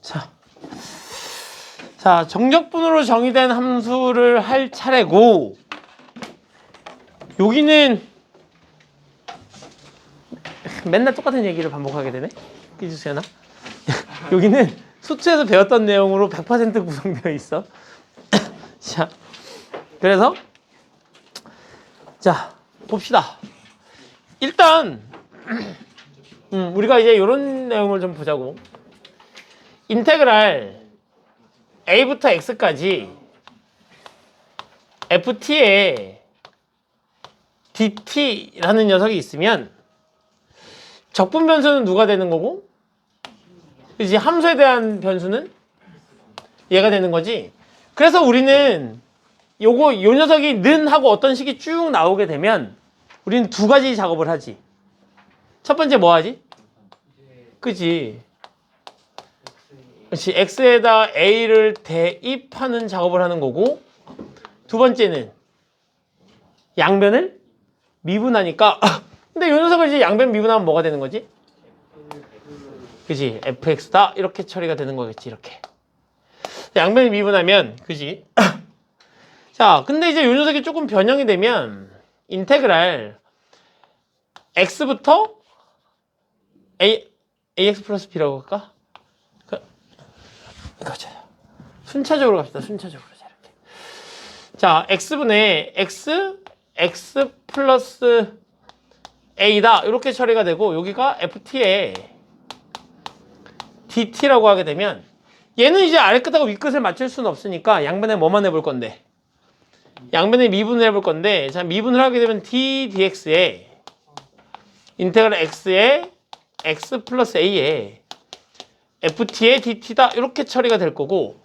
자, 정적분으로 정의된 함수를 할 차례고, 여기는 맨날 똑같은 얘기를 반복하게 되네? 삐주세요나? 여기는 수투에서 배웠던 내용으로 100% 구성되어 있어. 자, 그래서 자, 봅시다. 일단 우리가 이제 이런 내용을 좀 보자고. 인테그랄 a부터 x까지 ft에 dt라는 녀석이 있으면 적분 변수는 누가 되는 거고, 이제 함수에 대한 변수는 얘가 되는 거지. 그래서 우리는 요 녀석이 는 하고 어떤 식이 쭉 나오게 되면 우리는 두 가지 작업을 하지. 첫 번째 뭐 하지? 그치? 그렇지. x에다 a를 대입하는 작업을 하는 거고, 두 번째는 양변을 미분하니까 근데 요 녀석을 이제 양변 미분하면 뭐가 되는 거지? 그지? fx다 이렇게 처리가 되는 거겠지. 이렇게 양변을 미분하면, 그지? 자, 근데 이제 요 녀석이 조금 변형이 되면 인테그랄 x부터 ax 플러스 b라고 할까? 그렇죠. 순차적으로 갑시다. 순차적으로. 이렇게. 자, x분의 x 플러스 a다 이렇게 처리가 되고, 여기가 ft에 dt라고 하게 되면 얘는 이제 아래끝하고 윗끝을 맞출 수는 없으니까 양변에 뭐만 해볼 건데, 양변에 미분을 해볼 건데, 자, 미분을 하게 되면 d dx에 인테그랄 x에 x 플러스 a에 ft의 dt다 이렇게 처리가 될 거고,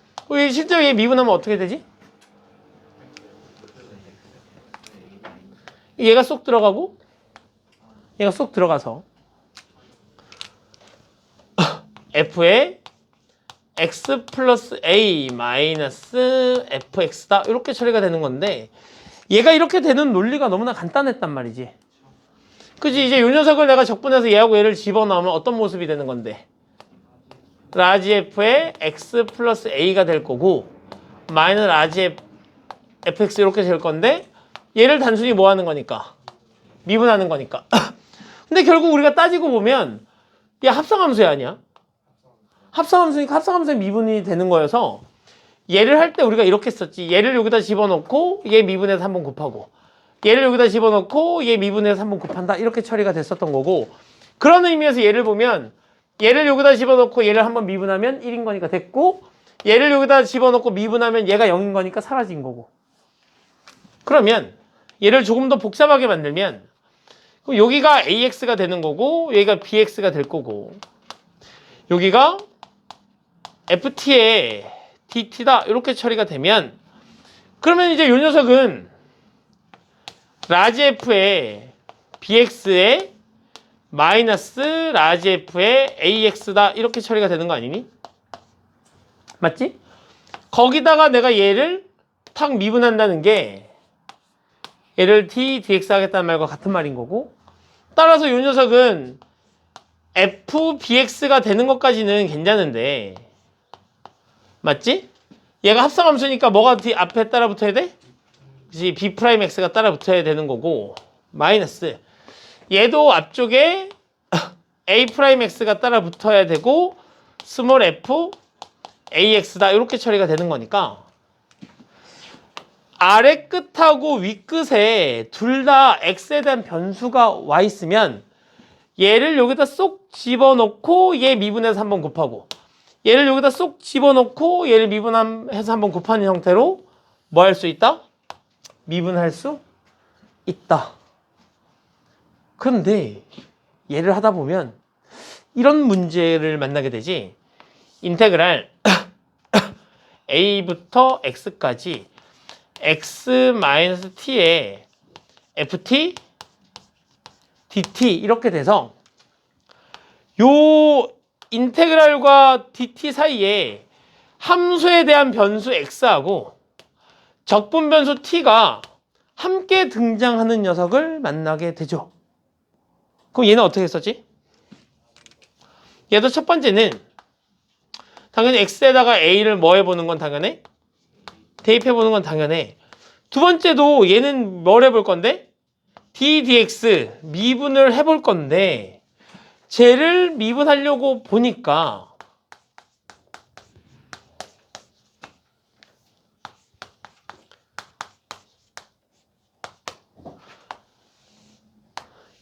실제로 얘 미분하면 어떻게 되지? 얘가 쏙 들어가고 얘가 쏙 들어가서 f의 x 플러스 a 마이너스 fx다 이렇게 처리가 되는 건데, 얘가 이렇게 되는 논리가 너무나 간단했단 말이지. 그치? 이제 요 녀석을 내가 적분해서 얘하고 얘를 집어넣으면 어떤 모습이 되는 건데, 라지 f의 x 플러스 a가 될 거고 마이너스 라지 fx 이렇게 될 건데, 얘를 단순히 뭐 하는 거니까? 미분하는 거니까. 근데 결국 우리가 따지고 보면 얘 합성함수야 아니야? 합성함수니까 합성함수의 미분이 되는 거여서, 얘를 할 때 우리가 이렇게 썼지. 얘를 여기다 집어넣고 얘 미분해서 한번 곱하고, 얘를 여기다 집어넣고 얘 미분해서 한번 곱한다 이렇게 처리가 됐었던 거고, 그런 의미에서 얘를 보면 얘를 여기다 집어넣고 얘를 한번 미분하면 1인 거니까 됐고, 얘를 여기다 집어넣고 미분하면 얘가 0인 거니까 사라진 거고. 그러면 얘를 조금 더 복잡하게 만들면 여기가 ax가 되는 거고 여기가 bx가 될 거고, 여기가 ft의 dt다 이렇게 처리가 되면, 그러면 이제 이 녀석은 라지 f의 bx의 마이너스 라지 f의 ax다 이렇게 처리가 되는 거 아니니? 맞지? 거기다가 내가 얘를 탁 미분한다는 게 얘를 t dx 하겠다는 말과 같은 말인 거고, 따라서 이 녀석은 f bx가 되는 것까지는 괜찮은데, 맞지? 얘가 합성함수니까 뭐가 앞에 따라 붙어야 돼? 그치? b 프라임 x가 따라 붙어야 되는 거고, 마이너스 얘도 앞쪽에 a 프라임 x가 따라 붙어야 되고 스몰 f ax다 이렇게 처리가 되는 거니까, 아래 끝하고 윗 끝에 둘 다 x에 대한 변수가 와 있으면 얘를 여기다 쏙 집어넣고 얘 미분해서 한번 곱하고, 얘를 여기다 쏙 집어넣고 얘를 미분해서 한번 곱하는 형태로 뭐 할 수 있다? 미분할 수 있다. 그런데 얘를 하다 보면 이런 문제를 만나게 되지. 인테그랄 a부터 x까지 x-t에 ft, dt 이렇게 돼서 요 인테그랄과 dt 사이에 함수에 대한 변수 x하고 적분 변수 t가 함께 등장하는 녀석을 만나게 되죠. 그럼 얘는 어떻게 썼지? 얘도 첫 번째는 당연히 x에다가 a를 뭐 해보는 건 당연해? 대입해보는 건 당연해. 두 번째도 얘는 뭘 해볼 건데? d dx 미분을 해볼 건데 쟤를 미분하려고 보니까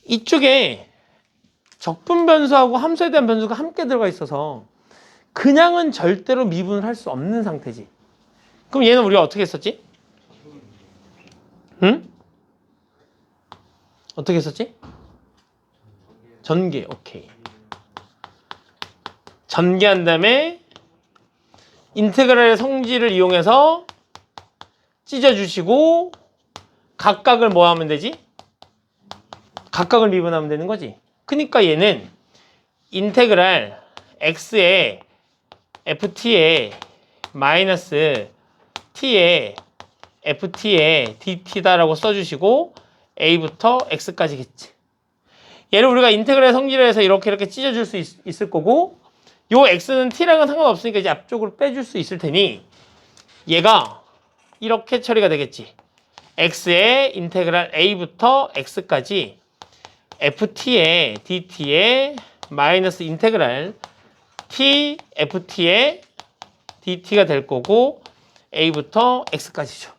이쪽에 적분 변수하고 함수에 대한 변수가 함께 들어가 있어서 그냥은 절대로 미분을 할 수 없는 상태지. 그럼 얘는 우리가 어떻게 했었지? 응? 어떻게 했었지? 전개. 오케이. 전개한 다음에 인테그랄의 성질을 이용해서 찢어주시고 각각을 뭐 하면 되지? 각각을 미분하면 되는 거지. 그러니까 얘는 인테그랄 x의 ft의 마이너스 t의 ft의 dt다라고 써주시고 a부터 x까지겠지. 얘를 우리가 인테그랄 성질을 해서 이렇게 찢어줄 수 있을 거고 요 x는 t랑은 상관없으니까 이제 앞쪽으로 빼줄 수 있을 테니 얘가 이렇게 처리가 되겠지. x의 인테그랄 a부터 x까지 ft의 dt의 마이너스 인테그랄 t ft의 dt가 될 거고 a부터 x까지죠.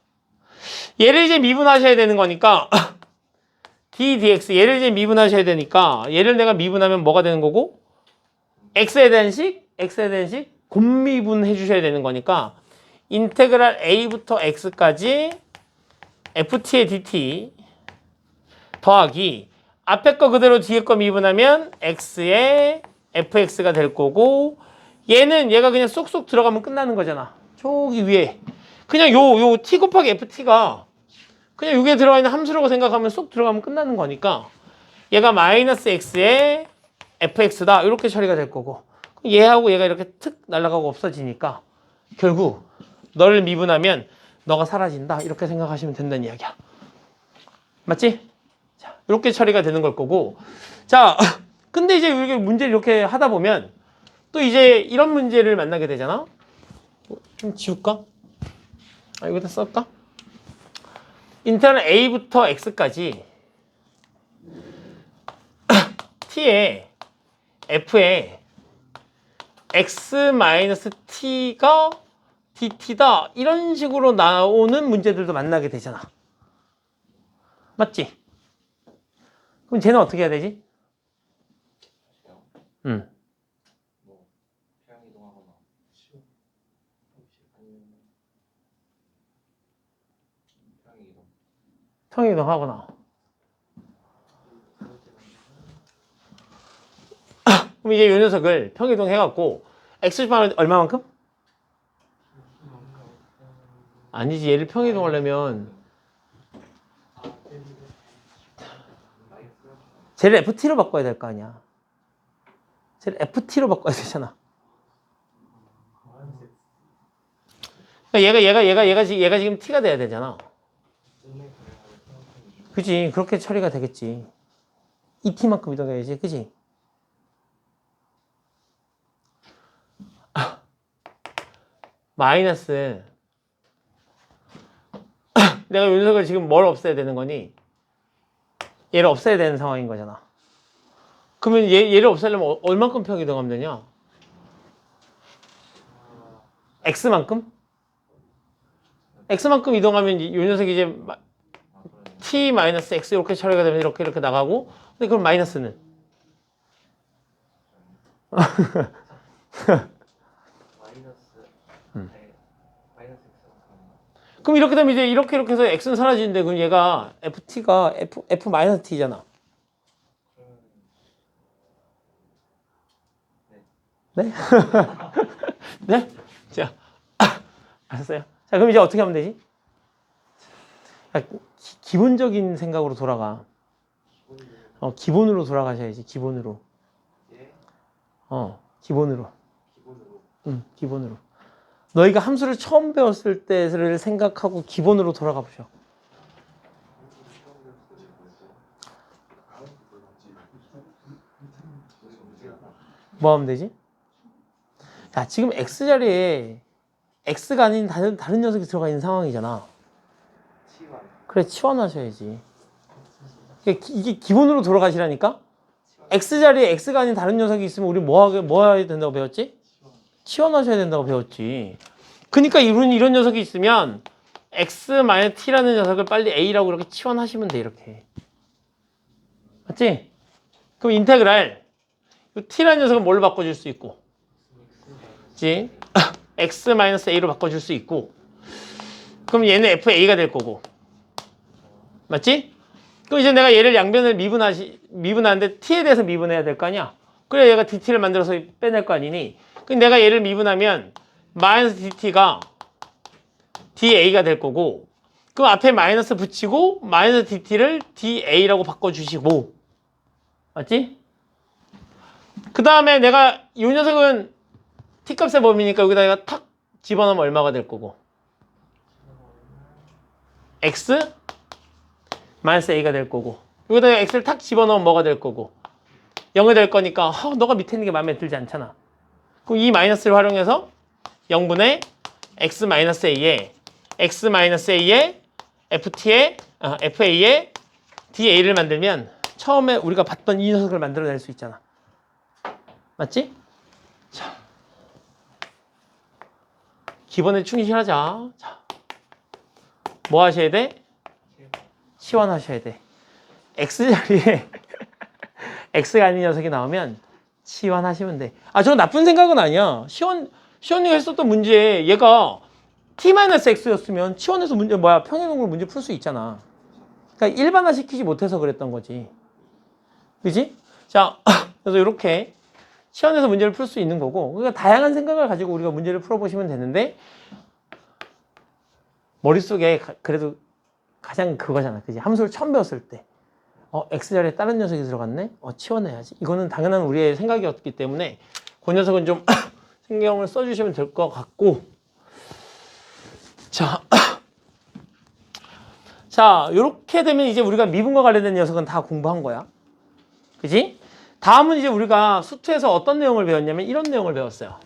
얘를 이제 미분하셔야 되는 거니까 d dx 얘를 이제 미분하셔야 되니까 얘를 내가 미분하면 뭐가 되는 거고 x에 대한 식 곱미분 해주셔야 되는 거니까 인테그랄 a부터 x까지 ft의 dt 더하기 앞에 거 그대로 뒤에 거 미분하면 x의 fx가 될 거고 얘가 그냥 쏙쏙 들어가면 끝나는 거잖아. 저기 위에 그냥 요 t 곱하기 ft가 그냥 여기에 들어가 있는 함수라고 생각하면 쏙 들어가면 끝나는 거니까 얘가 마이너스 x의 fx다 이렇게 처리가 될 거고 얘하고 얘가 이렇게 툭 날아가고 없어지니까 결국 너를 미분하면 너가 사라진다 이렇게 생각하시면 된다는 이야기야. 맞지? 자, 이렇게 처리가 되는 걸 거고 자 근데 이제 이렇게 문제를 이렇게 하다 보면 또 이제 이런 문제를 만나게 되잖아. 좀 지울까? 여기다 쓸까? 인테그랄 a부터 x까지 t의 f의 x-t가 dt다 이런 식으로 나오는 문제들도 만나게 되잖아. 맞지? 그럼 쟤는 어떻게 해야 되지? 평행이동하거나. 그럼 이제 이 녀석을 평행이동 해갖고 x축방을 얼마만큼? 아니지 얘를 평행이동 하려면 쟤를 ft로 바꿔야 될 거 아니야. 쟤를 ft로 바꿔야 되잖아. 그러니까 얘가 지금 t가 돼야 되잖아. 그지 그렇게 처리가 되겠지. 이 t만큼 이동해야지. 그지? 마이너스 내가 이 녀석을 지금 뭘 없애야 되는 거니? 얘를 없애야 되는 상황인 거잖아. 그러면 얘를 없애려면 얼만큼 평이동하면 되냐? x만큼? x만큼 이동하면 이 녀석이 이제 t-x 이렇게 처리가 되면 이렇게 나가고 근데 그럼 마이너스는? 그럼 이렇게 되면 이제 이렇게 해서 x는 사라지는데 그럼 얘가 ft가 f-t잖아. 네? 네? 자, 알았어요. 자, 그럼 이제 어떻게 하면 되지? 기본적인 생각으로 돌아가. 기본으로 돌아가셔야지. 기본으로. 기본으로. 기본으로. 너희가 함수를 처음 배웠을 때를 생각하고 기본으로 돌아가 보셔. 뭐 하면 되지? 자, 지금 X자리에 X가 아닌 다른 녀석이 들어가 있는 상황이잖아. 그래, 치환하셔야지. 이게 기본으로 돌아가시라니까? X자리에 X가 아닌 다른 녀석이 있으면 우리 뭐 해야 된다고 배웠지? 치환하셔야 된다고 배웠지. 그러니까 이런 녀석이 있으면 X-T라는 녀석을 빨리 A라고 이렇게 치환하시면 돼, 이렇게. 맞지? 그럼 인테그랄 T라는 녀석은 뭘로 바꿔줄 수 있고? 그치? X-A로 바꿔줄 수 있고, 그럼 얘는 FA가 될 거고. 맞지? 그럼 이제 내가 얘를 양변을 미분하는데 T에 대해서 미분해야 될 거 아니야? 그래 얘가 DT를 만들어서 빼낼 거 아니니? 그럼 내가 얘를 미분하면 마이너스 DT가 DA가 될 거고, 그럼 앞에 마이너스 붙이고 마이너스 DT를 DA라고 바꿔주시고. 맞지? 그 다음에 내가 이 녀석은 T값의 범위니까 여기다 내가 탁 집어넣으면 얼마가 될 거고, X 마이너스 A가 될 거고, 여기다 X를 탁 집어넣으면 뭐가 될 거고, 0이 될 거니까 너가 밑에 있는 게 마음에 들지 않잖아. 그럼 이 마이너스를 활용해서 0분의 X 마이너스 A에 X 마이너스 A에 FA에 DA를 만들면 처음에 우리가 봤던 이 녀석을 만들어낼 수 있잖아. 맞지? 자, 기본에 충실하자. 자, 뭐 하셔야 돼? 치환하셔야 돼. X자리에 X가 아닌 녀석이 나오면 치환하시면 돼. 저건 나쁜 생각은 아니야. 시원이가 했었던 문제에 얘가 T-X였으면 치환해서 평행동굴 문제 풀 수 있잖아. 그러니까 일반화 시키지 못해서 그랬던 거지. 그지? 자, 그래서 이렇게 치환해서 문제를 풀 수 있는 거고, 그러니까 다양한 생각을 가지고 우리가 문제를 풀어보시면 되는데, 머릿속에 그래도 가장 그거잖아. 그지? 함수를 처음 배웠을 때. X자리에 다른 녀석이 들어갔네? 치워내야지. 이거는 당연한 우리의 생각이었기 때문에 그 녀석은 좀 신경을 써주시면 될 것 같고. 자, 요렇게 되면 이제 우리가 미분과 관련된 녀석은 다 공부한 거야. 그지? 다음은 이제 우리가 수투에서 어떤 내용을 배웠냐면 이런 내용을 배웠어요.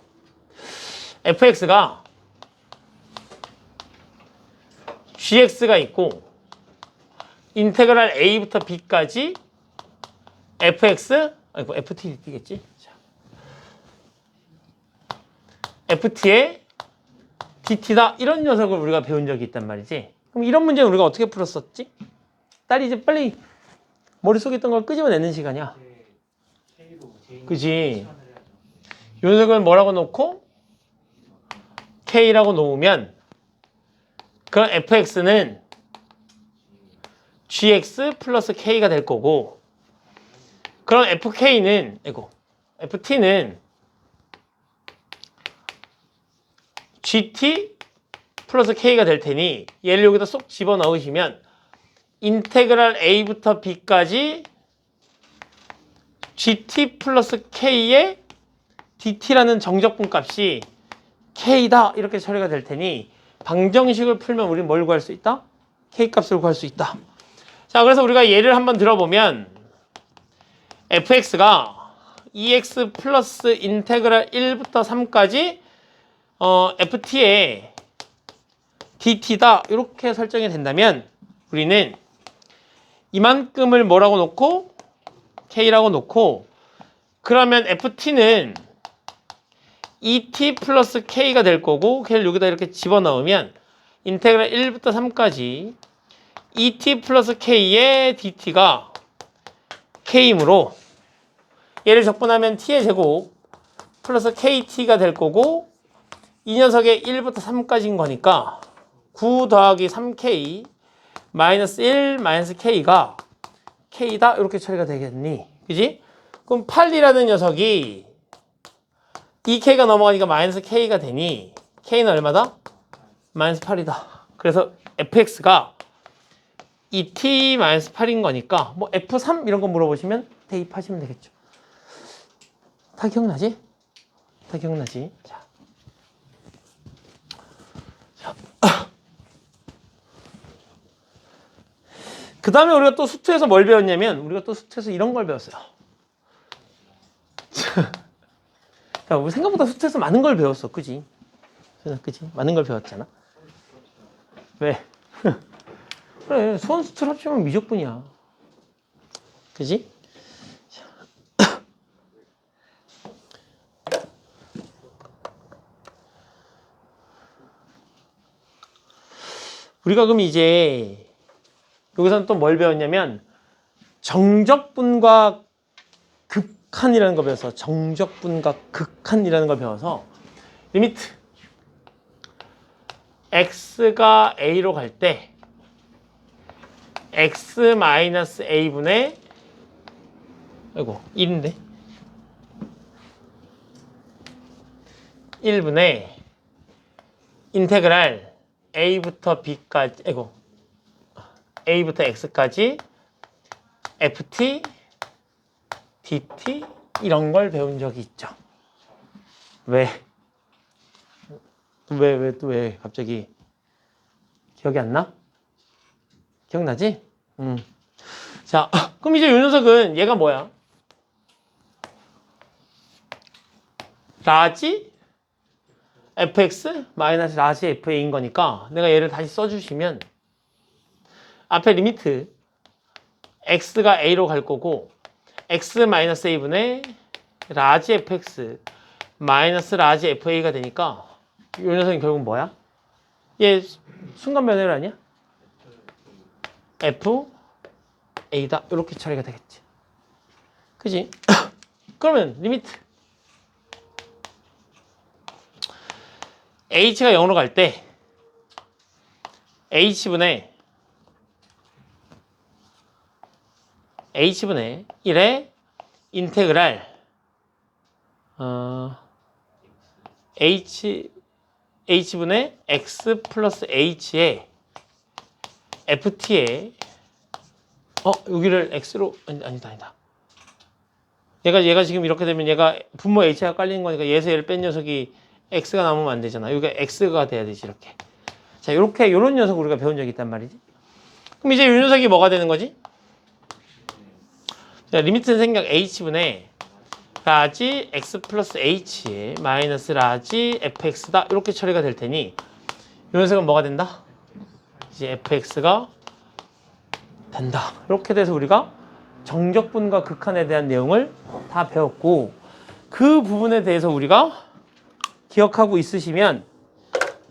fx가 gx가 있고 인테그랄 a부터 b까지 ft 있겠지? ft의 dt다, 이런 녀석을 우리가 배운 적이 있단 말이지. 그럼 이런 문제는 우리가 어떻게 풀었었지? 딸이 이제 빨리 머릿속에 있던 걸 끄집어내는 시간이야. 그지? 요 녀석을 뭐라고 놓고 k라고 놓으면 그럼 fx는 gx 플러스 k가 될 거고, 그럼 ft는 gt 플러스 k가 될 테니 얘를 여기다 쏙 집어넣으시면 인테그랄 a부터 b까지 gt 플러스 k의 dt라는 정적분 값이 k다, 이렇게 처리가 될 테니 방정식을 풀면 우리는 뭘 구할 수 있다? k 값을 구할 수 있다. 자, 그래서 우리가 예를 한번 들어보면 fx가 2x 플러스 인테그랄 1부터 3까지 ft의 dt다, 이렇게 설정이 된다면 우리는 이만큼을 뭐라고 놓고 k라고 놓고, 그러면 ft는 et 플러스 k가 될 거고, 걔를 여기다 이렇게 집어넣으면 인테그랄 1부터 3까지 et 플러스 k의 dt가 k이므로 얘를 적분하면 t의 제곱 플러스 kt가 될 거고, 이 녀석의 1부터 3까지인 거니까 9 더하기 3k 마이너스 1 마이너스 k가 k다, 이렇게 처리가 되겠니? 그지? 그럼 8이라는 녀석이 2k가 넘어가니까 마이너스 k가 되니 k는 얼마다? 마이너스 8이다. 그래서 fx가 2t 마이너스 8인 거니까 뭐 f3 이런 거 물어보시면 대입하시면 되겠죠. 다 기억나지? 다 기억나지? 자. 그 다음에 우리가 또 수투에서 뭘 배웠냐면, 우리가 또 수투에서 이런 걸 배웠어요. 야, 우리 생각보다 수트에서 많은 걸 배웠어, 그지? 그지? 많은 걸 배웠잖아. 왜? 그래, 수원 수트를 합치면 미적분이야. 그지? 우리가 그럼 이제 여기서는 또 뭘 배웠냐면 정적분과 극한이라는 걸 배워서 정적분과 극한이라는 걸 배워서 리미트 x가 a로 갈 때 x-a분의 아이고 1인데 1분의 인테그랄 a부터 b까지 아이고 a부터 x까지 ft dt 이런 걸 배운 적이 있죠. 왜 갑자기 기억이 안 나? 기억나지? 자, 그럼 이제 요 녀석은 얘가 뭐야? 라지 fx 마이너스 라지 fa인 거니까 내가 얘를 다시 써주시면 앞에 리미트 x가 a로 갈 거고 x 마이너스 a분의 라지 fx 마이너스 라지 fa가 되니까 이 녀석은 결국 뭐야? 얘 순간 변화율 아니야? f a다 이렇게 처리가 되겠지. 그지? 그러면 리미트 h가 0으로 갈 때 h분의 1의 인테그랄 h분의 x 플러스 h의 ft에 여기를 x로 아니다. 얘가 지금 이렇게 되면 얘가 분모 h가 깔리는 거니까 얘에서 얘를 뺀 녀석이 x가 남으면 안 되잖아. 여기가 x가 돼야 되지 이렇게. 자, 요런 녀석 우리가 배운 적이 있단 말이지. 그럼 이제 이 녀석이 뭐가 되는 거지? 자, 리미트 생각 h분의 라지 x 플러스 h 마이너스 라지 fx다 이렇게 처리가 될 테니 이 녀석은 뭐가 된다? 이제 fx가 된다. 이렇게 돼서 우리가 정적분과 극한에 대한 내용을 다 배웠고 그 부분에 대해서 우리가 기억하고 있으시면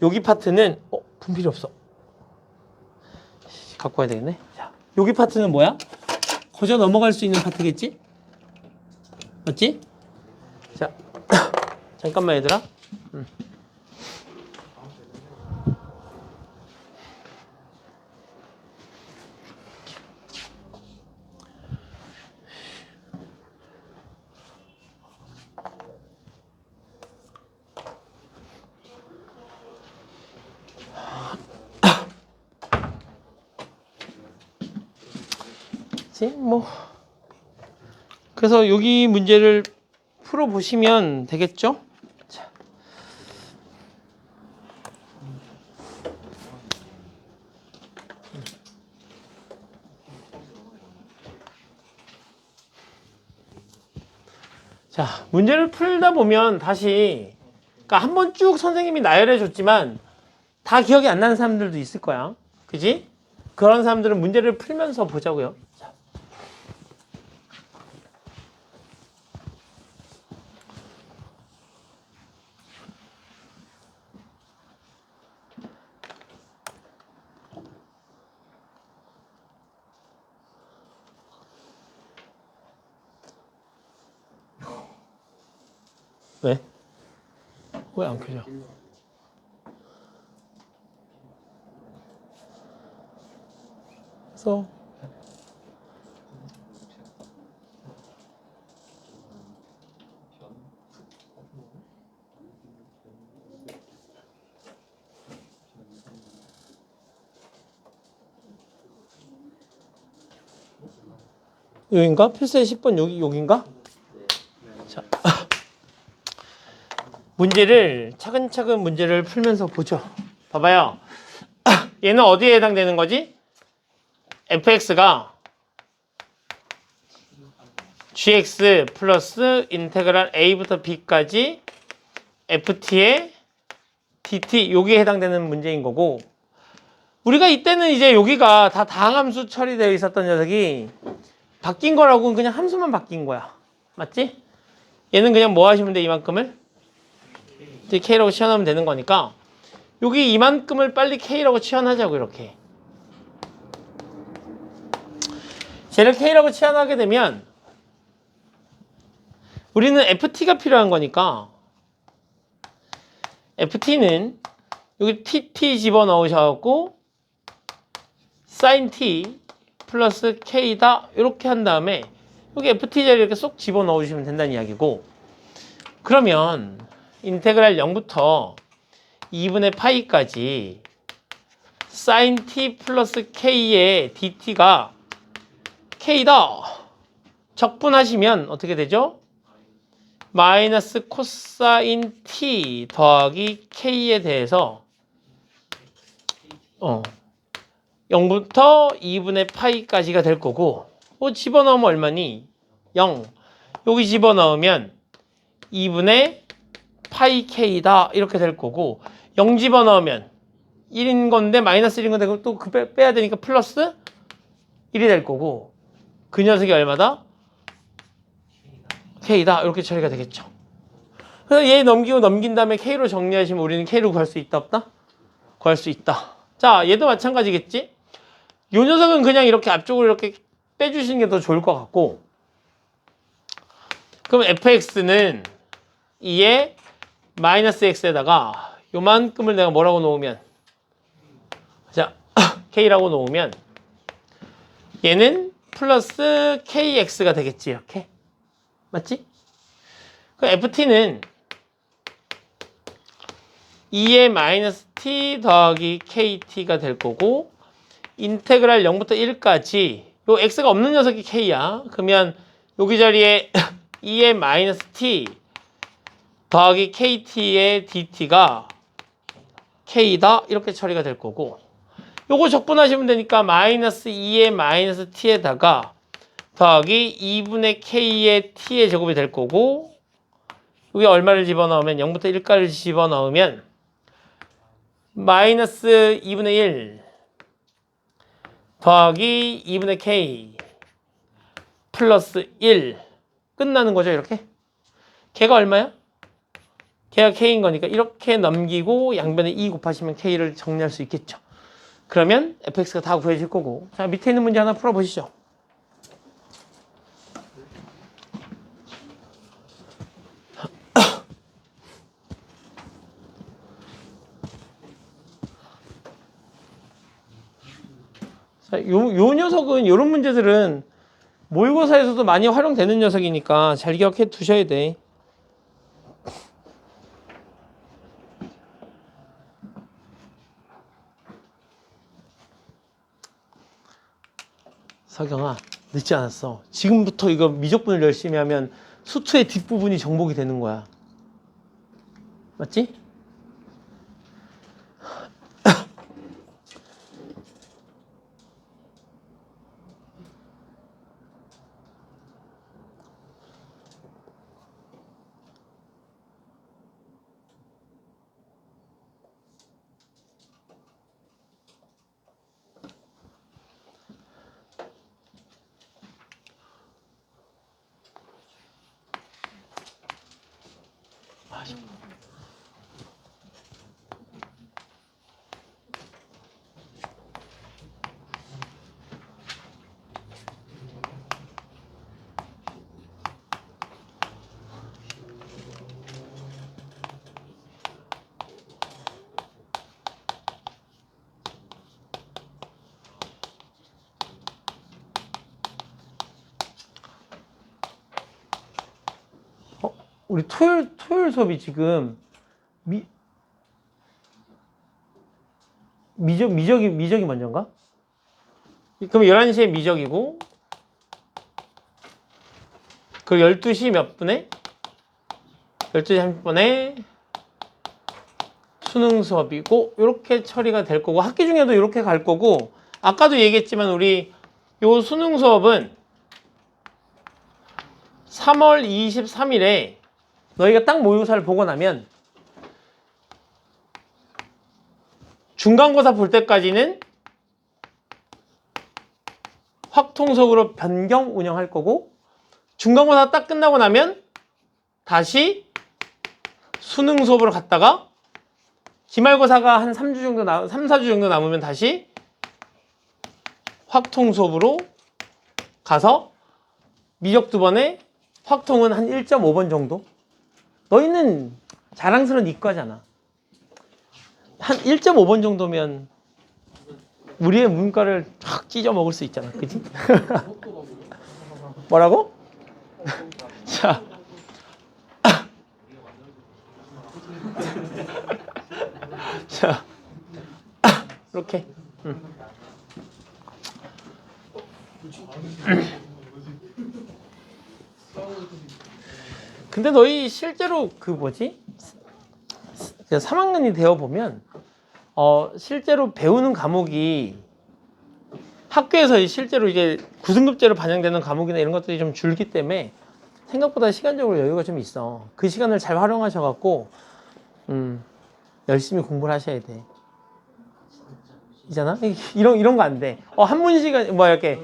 여기 파트는 분필이 없어. 갖고 와야 되겠네. 자, 여기 파트는 뭐야? 거저 넘어갈 수 있는 파트겠지? 맞지? 자, 잠깐만 얘들아. 그래서 여기 문제를 풀어보시면 되겠죠? 자. 자, 문제를 풀다 보면 다시 그러니까 한번 쭉 선생님이 나열해 줬지만 다 기억이 안 나는 사람들도 있을 거야. 그지? 그런 사람들은 문제를 풀면서 보자고요. 자. 왜? 왜 안 켜져? 그래서 여긴가? 필수의 10번 여긴가? 자. 문제를 차근차근 문제를 풀면서 보죠. 봐봐요. 얘는 어디에 해당되는 거지? fx가 gx 플러스 인테그랄 a부터 b까지 ft의 dt 요게 해당되는 문제인 거고 우리가 이때는 이제 여기가 다 다항함수 처리되어 있었던 녀석이 바뀐 거라고는 그냥 함수만 바뀐 거야. 맞지? 얘는 그냥 뭐 하시면 돼? 이만큼을 이제 k라고 치환하면 되는 거니까 여기 이만큼을 빨리 k라고 치환하자고 이렇게 쟤를 k라고 치환하게 되면 우리는 ft가 필요한 거니까 ft는 여기 tt 집어넣으셔갖고 sin t 플러스 k다 이렇게 한 다음에 여기 ft 자리에 이렇게 쏙 집어넣으시면 된다는 이야기고 그러면 인테그랄 0부터 2분의 파이까지 sin t 플러스 k의 dt가 k다 적분하시면 어떻게 되죠? 마이너스 코사인 t 더하기 k에 대해서 0부터 2분의 파이까지가 될 거고 집어넣으면 얼마니? 0 여기 집어넣으면 2분의 파이 k다 이렇게 될 거고 0 집어넣으면 1인 건데 마이너스 1인 건데 또 빼야 되니까 플러스 1이 될 거고 그 녀석이 얼마다? k다 이렇게 처리가 되겠죠. 그래서 얘 넘기고 넘긴 다음에 k로 정리하시면 우리는 k로 구할 수 있다 없다? 구할 수 있다. 자 얘도 마찬가지겠지? 이 녀석은 그냥 이렇게 앞쪽으로 이렇게 빼주시는 게 더 좋을 것 같고 그럼 fx는 2에 마이너스 x에다가 요만큼을 내가 뭐라고 놓으면 자 k라고 놓으면 얘는 플러스 kx가 되겠지 이렇게 맞지? 그 ft는 2의 마이너스 t 더하기 kt가 될 거고 인테그랄 0부터 1까지 요 x가 없는 녀석이 k야. 그러면 여기 자리에 2의 마이너스 t 더하기 kt의 dt가 k다 이렇게 처리가 될 거고 요거 적분하시면 되니까 마이너스 2의 마이너스 t에다가 더하기 2분의 k의 t의 제곱이 될 거고 여기 얼마를 집어넣으면 0부터 1까지 집어넣으면 마이너스 2분의 1 더하기 2분의 k 플러스 1 끝나는 거죠 이렇게. 걔가 얼마야? 걔가 k인 거니까 이렇게 넘기고 양변에 2 곱하시면 k를 정리할 수 있겠죠. 그러면 fx가 다 구해질 거고 자 밑에 있는 문제 하나 풀어보시죠. 자, 요 녀석은 이런 문제들은 모의고사에서도 많이 활용되는 녀석이니까 잘 기억해 두셔야 돼. 서경아 늦지 않았어. 지금부터 이거 미적분을 열심히 하면 수투의 뒷부분이 정복이 되는 거야. 맞지? 우리 토요일 수업이 지금 미적이 먼저인가? 그럼 11시에 미적이고 그 12시 몇 분에? 12시 30분에 수능 수업이고 이렇게 처리가 될 거고 학기 중에도 이렇게 갈 거고 아까도 얘기했지만 우리 요 수능 수업은 3월 23일에 너희가 딱 모의고사를 보고 나면 중간고사 볼 때까지는 확통속으로 변경 운영할 거고 중간고사 딱 끝나고 나면 다시 수능 수업으로 갔다가 기말고사가 한 3주 정도 3, 4주 정도 남으면 다시 확통 수업으로 가서 미적 2번에 확통은 한 1.5번 정도? 너희는 자랑스러운 이과잖아. 한 1.5번 정도면 우리의 문과를 확 찢어 먹을 수 있잖아. 그치? 뭐라고? 자. 자. 이렇게. 근데 너희 실제로 그 뭐지? 3학년이 되어 보면 실제로 배우는 과목이 학교에서 실제로 이제 9등급제로 반영되는 과목이나 이런 것들이 좀 줄기 때문에 생각보다 시간적으로 여유가 좀 있어. 그 시간을 잘 활용하셔갖고 열심히 공부를 하셔야 돼. 있잖아? 이런 거 안 돼. 한문 시간 뭐 이렇게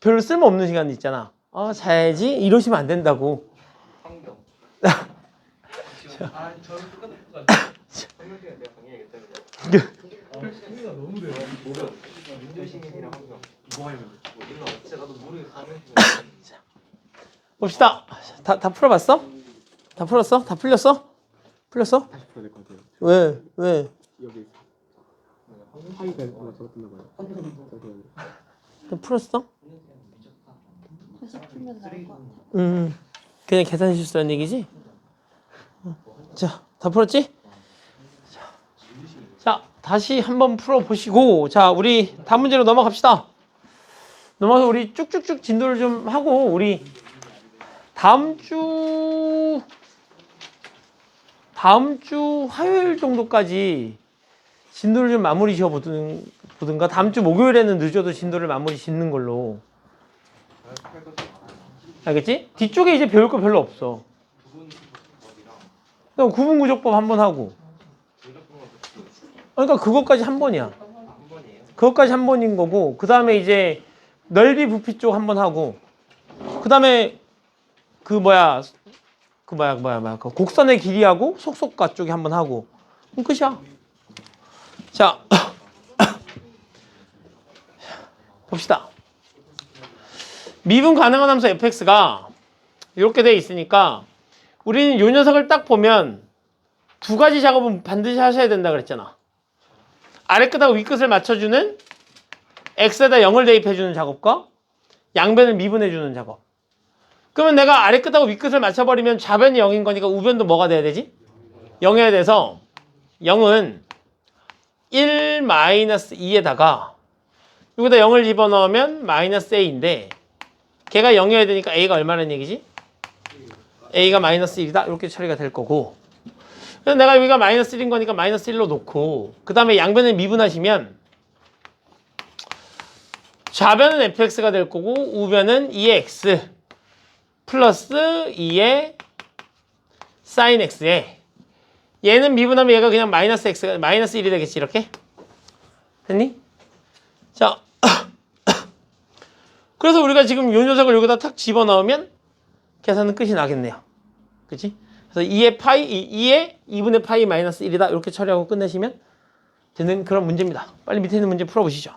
별로 쓸모없는 시간 있잖아. 자야지 이러시면 안 된다고. 저는 똑같은 것 같아요. 성명 시간에 내가 강의하겠다 너무 돼요. 민주시민이랑 항상 뭐 하면 진짜 나도 모르게 강의 봅시다. 다 풀어봤어? 다 풀었어? 다 풀렸어? 풀렸어? 다시 풀어야 될 것 같아요. 왜? 여기 파이가 적었나 봐요. 다 풀었어? 다시 풀면 나올 것 같아. 그냥 계산 실수란 얘기지? 자, 다 풀었지? 자, 다시 한번 풀어보시고, 자, 우리 다음 문제로 넘어갑시다. 넘어가서 우리 쭉쭉쭉 진도를 좀 하고, 우리 다음 주 화요일 정도까지 진도를 좀 마무리 지어보든가, 다음 주 목요일에는 늦어도 진도를 마무리 짓는 걸로. 알겠지? 뒤쪽에 이제 배울 거 별로 없어. 그럼 구분구조법 한번 하고. 그러니까 그것까지 한 번이야. 그것까지 한 번인 거고, 그 다음에 이제 넓이 부피 쪽 한번 하고, 그 다음에 그 곡선의 길이하고 속속과 쪽에 한번 하고, 그럼 끝이야. 자, 봅시다. 미분 가능한 함수 fx가 이렇게 돼 있으니까 우리는 이 녀석을 딱 보면 두 가지 작업은 반드시 하셔야 된다 그랬잖아. 아래 끝하고 위 끝을 맞춰주는 x에다 0을 대입해주는 작업과 양변을 미분해주는 작업. 그러면 내가 아래 끝하고 위 끝을 맞춰버리면 좌변이 0인 거니까 우변도 뭐가 돼야 되지? 0이어야 돼서 0은 1-2에다가 여기다 0을 집어넣으면 마이너스 a인데 걔가 0이어야 되니까 a가 얼마라는 얘기지? a가 마이너스 1이다 이렇게 처리가 될 거고, 그래서 내가 여기가 마이너스 1인 거니까 마이너스 1로 놓고 그 다음에 양변을 미분하시면 좌변은 fx가 될 거고 우변은 2의 x 플러스 2의 sin x에 얘는 미분하면 얘가 그냥 마이너스 x가 마이너스 1이 되겠지. 이렇게 됐니? 자, 그래서 우리가 지금 요 녀석을 여기다 탁 집어넣으면 계산은 끝이 나겠네요. 그치? 그래서 2의 2분의 파이 마이너스 1이다 이렇게 처리하고 끝내시면 되는 그런 문제입니다. 빨리 밑에 있는 문제 풀어보시죠.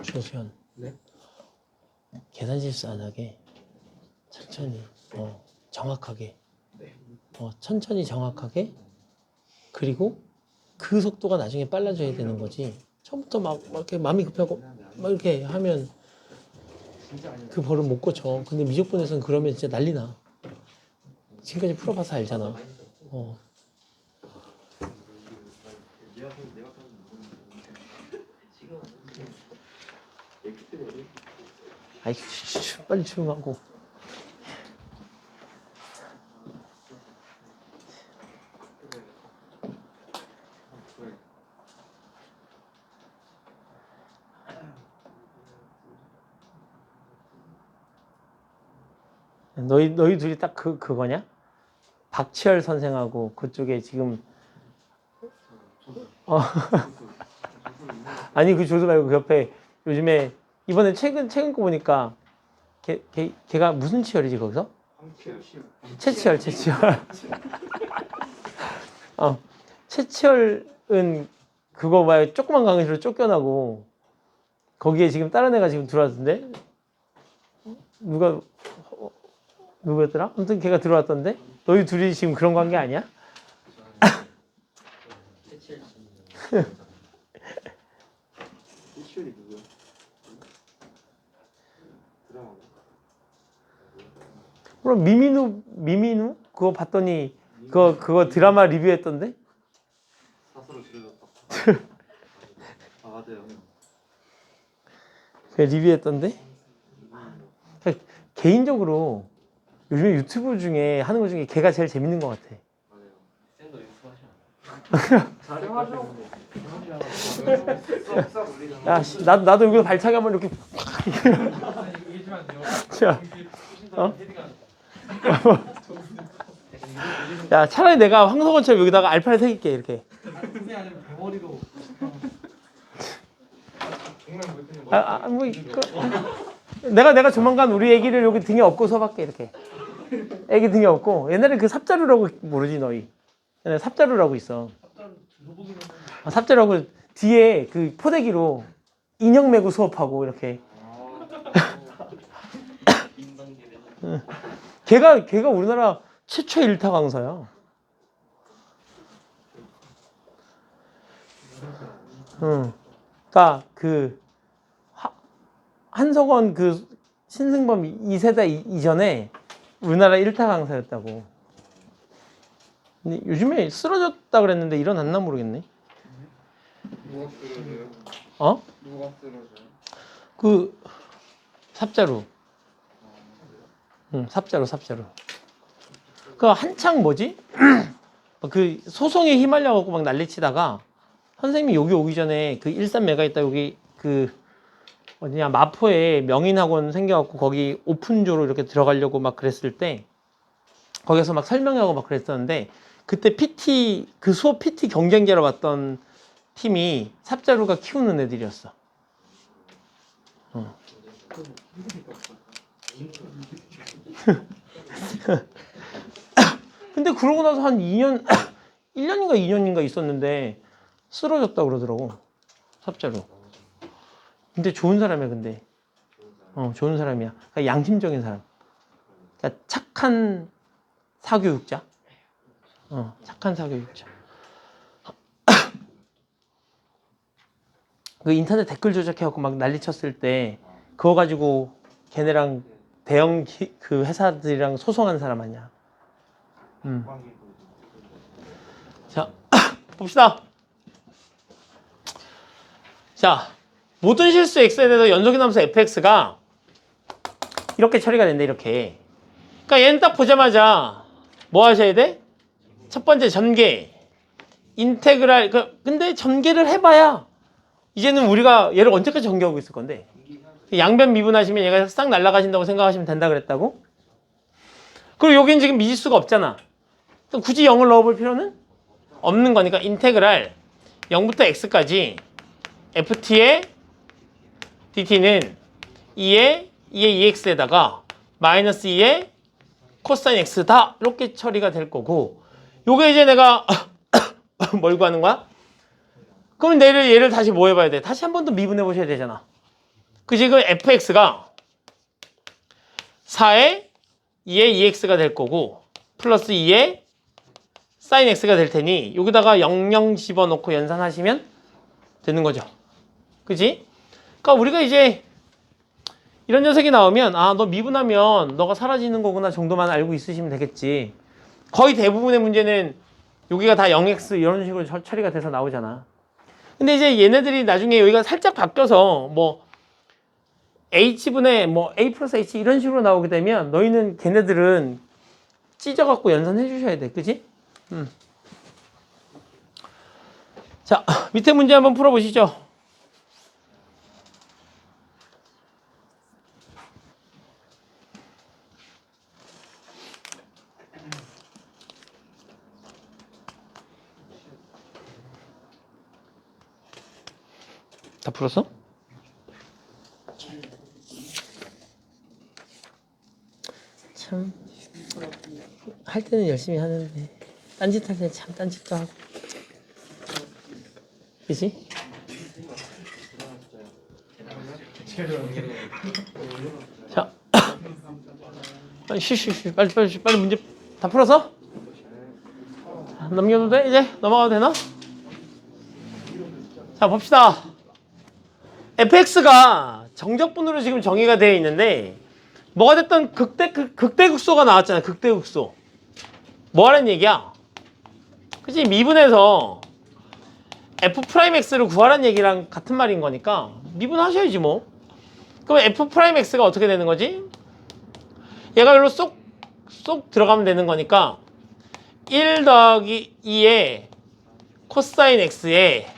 조수현. 네? 계산 실수 안 하게 천천히 정확하게 천천히 정확하게, 그리고 그 속도가 나중에 빨라져야 되는 거지. 처음부터 막 이렇게 마음이 급하고 막 이렇게 하면 그 버릇 못 고쳐. 근데 미적분에서는 그러면 진짜 난리 나. 지금까지 풀어봐서 알잖아. 아이 빨리 조용하고. 너희 둘이 딱 그거냐? 박치열 선생하고 그쪽에 지금 아니 그 조수 말고 그 옆에 요즘에 이번에 최근 거 보니까 걔가 무슨 치열이지 거기서? 최치열 최치열은 그거 막 조그만 강의실로 쫓겨나고 거기에 지금 다른 애가 지금 들어왔던데 누구였더라? 아무튼 걔가 들어왔던데 너희 둘이 지금 그런 관계 아니야? 시율이 누구야? 드라마. 그럼 미민우 그거 봤더니 그거 드라마 리뷰했던데? 사서로 줄여줬다. 아 맞아요. 그 리뷰했던데? 개인적으로 요즘에 유튜브 중에 하는 것 중에 걔가 제일 재밌는 것 같아. 맞아요. 쌤도 유튜브 하시나? 자료하죠. 싹 올리잖아. 야, 나도 여기서 발차기 한번 이렇게. 이기지만 돼요. 자, 야, 차라리 내가 황석원처럼 여기다가 알파를 새길게 이렇게. 선생 아니면 대머리로. 정말 내가 조만간 우리 애기를 여기 등에 업고 서밖에 이렇게. 애기 등에 업고 옛날에 그 삽자루라고 모르지 너희? 옛날에 삽자루라고 있어. 삽자루라고 뒤에 그 포대기로 인형 메고 수업하고 이렇게. 걔가 우리나라 최초의 일타 강사야. 그러니까 그 한석원 그 신승범 2세대 이전에 우리나라 1타 강사였다고. 근데 요즘에 쓰러졌다 그랬는데 일어났나 모르겠네. 누가 쓰러져요? 어? 누가 쓰러져요? 그 삽자루. 삽자루. 그 한창 뭐지? 그 소송에 휘말려갖고 막 난리치다가 선생님이 여기 오기 전에 그 일산 메가 있다 여기 그 어디냐 마포에 명인학원 생겨갖고 거기 오픈조로 이렇게 들어가려고 막 그랬을 때 거기서 막 설명하고 막 그랬었는데 그때 PT 그 수업 PT 경쟁자로 봤던 팀이 삽자루가 키우는 애들이었어. 근데 그러고 나서 한 2년 1년인가 2년인가 있었는데 쓰러졌다 그러더라고. 삽자루. 근데 좋은 사람이야 근데. 좋은 사람이야. 그러니까 양심적인 사람. 그러니까 착한 사교육자. 착한 사교육자. 그 인터넷 댓글 조작해갖고 막 난리 쳤을 때 그거 가지고 걔네랑 대형 그 회사들이랑 소송한 사람 아니야. 자, 봅시다. 자, 모든 실수 x에 대해서 연속인 함수 fx가 이렇게 처리가 된다 이렇게. 그러니까 얘는 딱 보자마자 뭐 하셔야 돼? 첫 번째 전개. 인테그랄. 근데 전개를 해봐야 이제는 우리가 얘를 언제까지 전개하고 있을 건데 양변 미분하시면 얘가 싹 날아가신다고 생각하시면 된다 그랬다고? 그리고 여긴 지금 미지수가 없잖아. 굳이 0을 넣어볼 필요는 없는 거니까 인테그랄 0부터 x까지 ft의 dt는 2의 2x에다가 마이너스 2의 코사인 x다 이렇게 처리가 될 거고 요게 이제 내가 뭘 구하는 거야? 그럼 얘를 다시 뭐 해봐야 돼? 다시 한 번 더 미분해 보셔야 되잖아. 그지? 그 fx가 4의 2의 2x가 될 거고 플러스 2의 sin x가 될 테니 여기다가 00 집어넣고 연산하시면 되는 거죠. 그지? 그러니까 우리가 이제 이런 녀석이 나오면 아, 너 미분하면 너가 사라지는 거구나 정도만 알고 있으시면 되겠지. 거의 대부분의 문제는 여기가 다 0x 이런 식으로 처리가 돼서 나오잖아. 근데 이제 얘네들이 나중에 여기가 살짝 바뀌어서 뭐 h분의 뭐 a 플러스 h 이런 식으로 나오게 되면 너희는 걔네들은 찢어갖고 연산해 주셔야 돼. 그지? 자, 밑에 문제 한번 풀어보시죠. 다 풀었어? 참, 할 때는 열심히 하는데 딴짓 할 때는 참 딴짓도 하고. 그치? 자, 쉬쉬쉬 빨리 문제 다 풀었어? 넘겨도 돼? 이제 넘어가도 되나? 자, 봅시다. fx가 정적분으로 지금 정의가 되어 있는데 뭐가 됐던 극대극소가 나왔잖아. 극대극소. 뭐 하는 얘기야? 그치? 미분해서 f'x를 구하라는 얘기랑 같은 말인 거니까 미분하셔야지 뭐. 그럼 f'x가 어떻게 되는 거지? 얘가 여기로 쏙 들어가면 되는 거니까 1 더하기 2의 코사인 x에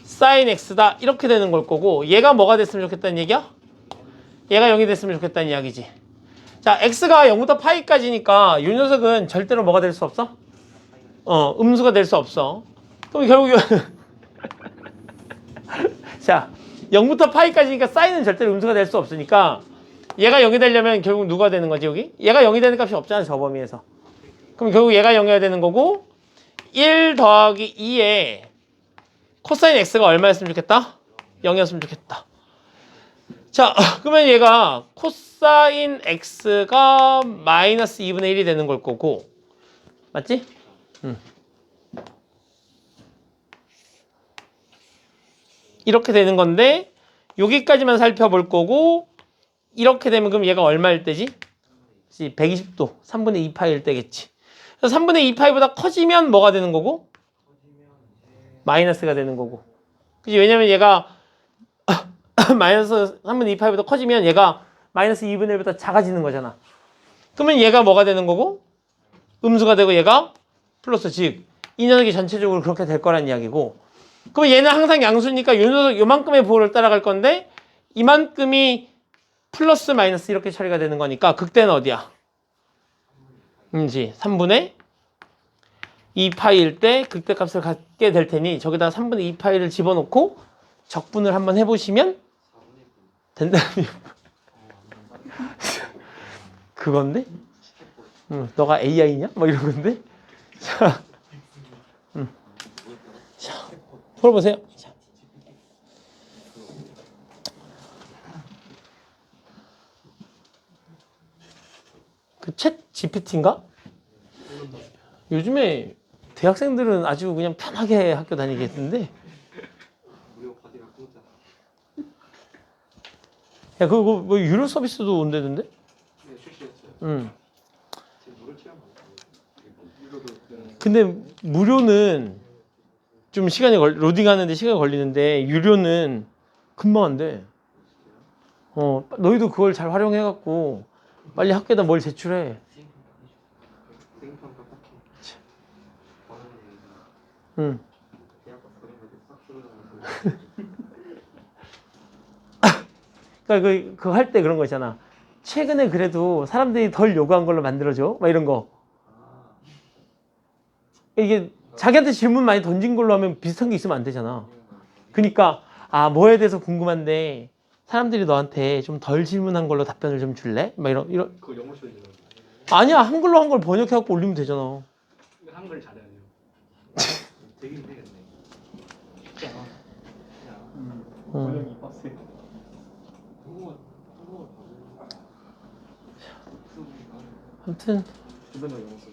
사인 x다 이렇게 되는 걸 거고 얘가 뭐가 됐으면 좋겠다는 얘기야? 얘가 0이 됐으면 좋겠다는 이야기지. 자, x가 0부터 파이까지니까 이 녀석은 절대로 뭐가 될 수 없어? 음수가 될 수 없어. 그럼 결국 자, 0부터 파이까지니까 사인은 절대로 음수가 될 수 없으니까 얘가 0이 되려면 결국 누가 되는 거지 여기? 얘가 0이 되는 값이 없잖아 저 범위에서. 그럼 결국 얘가 0이어야 되는 거고 1 더하기 2에 코사인 x가 얼마였으면 좋겠다? 0이었으면 좋겠다. 자, 그러면 얘가 코사인 x가 마이너스 2분의 1이 되는 걸 거고 맞지? 이렇게 되는 건데 여기까지만 살펴볼 거고 이렇게 되면 그럼 얘가 얼마일 때지? 120도 3분의 2파일 때겠지. 그래서 3분의 2파이보다 커지면 뭐가 되는 거고? 마이너스가 되는 거고. 그치? 왜냐면 얘가 마이너스 3분의 2파이보다 커지면 얘가 마이너스 2분의 1보다 작아지는 거잖아. 그러면 얘가 뭐가 되는 거고? 음수가 되고 얘가 플러스, 즉 이 녀석이 전체적으로 그렇게 될 거란 이야기고. 그럼 얘는 항상 양수니까 요 녀석 요만큼의 부호를 따라갈 건데 이만큼이 플러스 마이너스 이렇게 처리가 되는 거니까 극대는 어디야? 3분의 2파이일 때 극대값을 갖게 될 테니 저기다 3분의 2파이를 집어넣고 적분을 한번 해보시면 된다는 그건데? 너가 AI냐? 뭐 이런 건데? 자, 자 풀어보세요. 자. 그 챗 GPT인가? 요즘에 대학생들은 아주 그냥 편하게 학교 다니겠는데 무료 바디가 공짜. 야 그거 뭐 유료 서비스도 온대던데? 네, 출시했어요. 지금 무료 체험 안 해요. 유료도 근데 무료는 좀 시간이 로딩하는데 시간이 걸리는데 유료는 금방 한대. 너희도 그걸 잘 활용해갖고 빨리 학교에다 뭘 제출해. 생판 깎게. 응. 대학 가서 그런 거싹 들어가면서. 그러니까 그거 할 때 그런 거 있잖아. 최근에 그래도 사람들이 덜 요구한 걸로 만들어줘. 막 이런 거. 이게 자기한테 질문 많이 던진 걸로 하면 비슷한 게 있으면 안 되잖아. 그러니까 뭐에 대해서 궁금한데 사람들이 너한테 좀 덜 질문한 걸로 답변을 좀 줄래? 막 이런. 그거 영어 쇼이잖아. 아니야, 한글로 한 걸 번역해갖고 올리면 되잖아. 한글 잘해야 돼요. 되긴 되겠네. 쉽지 않아. 번역이 빡세. 아무튼 주변에 영어 써.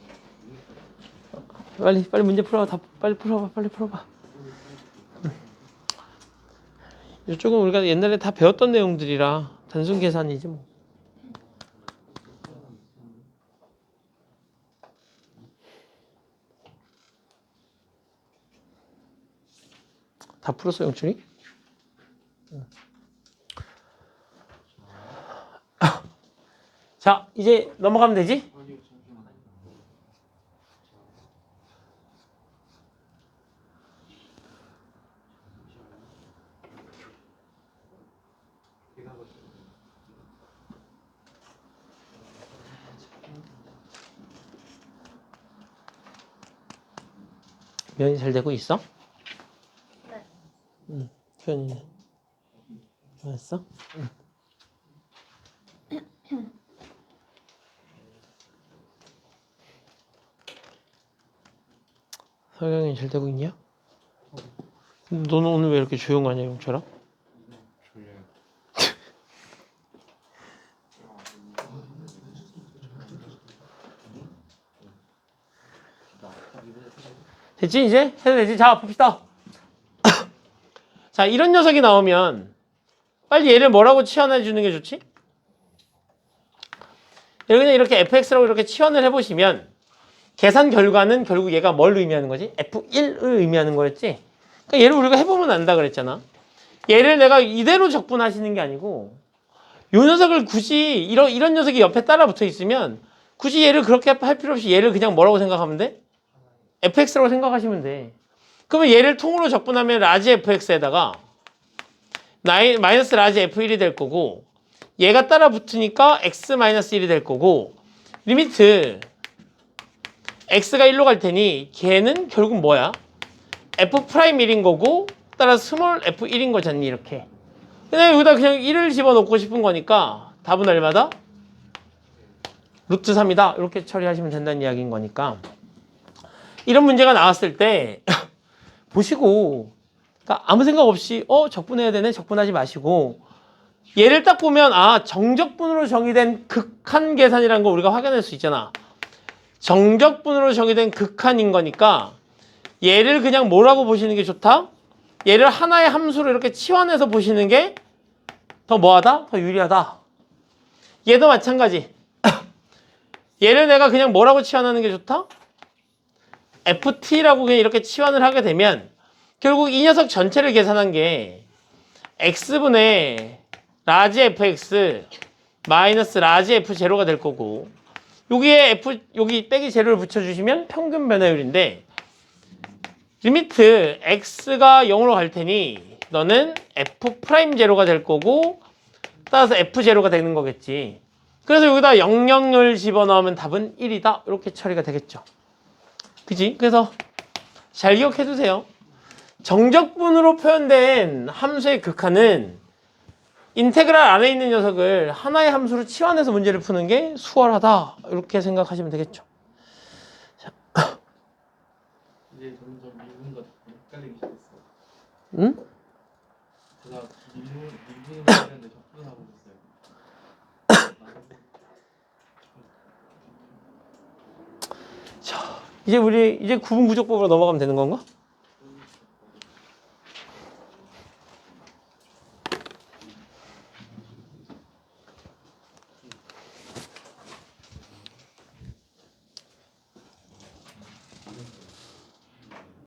빨리 문제 풀어봐. 빨리 풀어봐. 이쪽은 우리가 옛날에 다 배웠던 내용들이라 단순 계산이지 뭐. 다 풀었어, 영춘이? 자, 이제 넘어가면 되지? 아니요 잠시만. 면이 잘 되고 있어? 네. 응. 표현이 잘했어? 응. 설명이 잘 되고 있냐? 너는 오늘 왜 이렇게 조용하냐, 용철아? 졸려요. 됐지, 이제? 해도 되지? 자, 봅시다. 자, 이런 녀석이 나오면 빨리 얘를 뭐라고 치환해 주는 게 좋지? 그냥 이렇게 fx라고 이렇게 치환을 해보시면 계산 결과는 결국 얘가 뭘 의미하는 거지? f1을 의미하는 거였지? 그러니까 얘를 우리가 해보면 안다 그랬잖아. 얘를 내가 이대로 적분하시는 게 아니고 요 녀석을 굳이 이런 녀석이 옆에 따라 붙어 있으면 굳이 얘를 그렇게 할 필요 없이 얘를 그냥 뭐라고 생각하면 돼? fx라고 생각하시면 돼. 그러면 얘를 통으로 적분하면 라지 fx에다가 마이너스 라지 f1이 될 거고 얘가 따라 붙으니까 x 마이너스 1이 될 거고 리미트 x가 1로 갈 테니 걔는 결국 뭐야? f 프라임 1인 거고 따라서 스몰 f1인 거잖니 이렇게. 근데 여기다 그냥 1을 집어넣고 싶은 거니까 답은 얼마다? 루트 3이다 이렇게 처리하시면 된다는 이야기인 거니까 이런 문제가 나왔을 때 보시고 그러니까 아무 생각 없이 적분해야 되네 적분하지 마시고 얘를 딱 보면 아 정적분으로 정의된 극한 계산이라는 거 우리가 확인할 수 있잖아. 정적분으로 정의된 극한인 거니까 얘를 그냥 뭐라고 보시는 게 좋다? 얘를 하나의 함수로 이렇게 치환해서 보시는 게 더 뭐하다? 더 유리하다. 얘도 마찬가지. 얘를 내가 그냥 뭐라고 치환하는 게 좋다? ft라고 그냥 이렇게 치환을 하게 되면 결국 이 녀석 전체를 계산한 게 x분의 라지 fx 마이너스 라지 f0가 될 거고 여기에 여기 빼기 제로를 붙여주시면 평균 변화율인데 리미트 x가 0으로 갈 테니 너는 f 프라임 제로가 될 거고 따라서 f0가 되는 거겠지. 그래서 여기다 00을 집어넣으면 답은 1이다 이렇게 처리가 되겠죠. 그지? 그래서 잘 기억해 두세요. 정적분으로 표현된 함수의 극한은 인테그랄 안에 있는 녀석을 하나의 함수로 치환해서 문제를 푸는 게 수월하다 이렇게 생각하시면 되겠죠. 이제 점점 미분과 헷갈리기 시작했어요. 응? 제가 미분을 하려는데 적분하고 있어요. 자, 이제 우리 구분 구조법으로 넘어가면 되는 건가?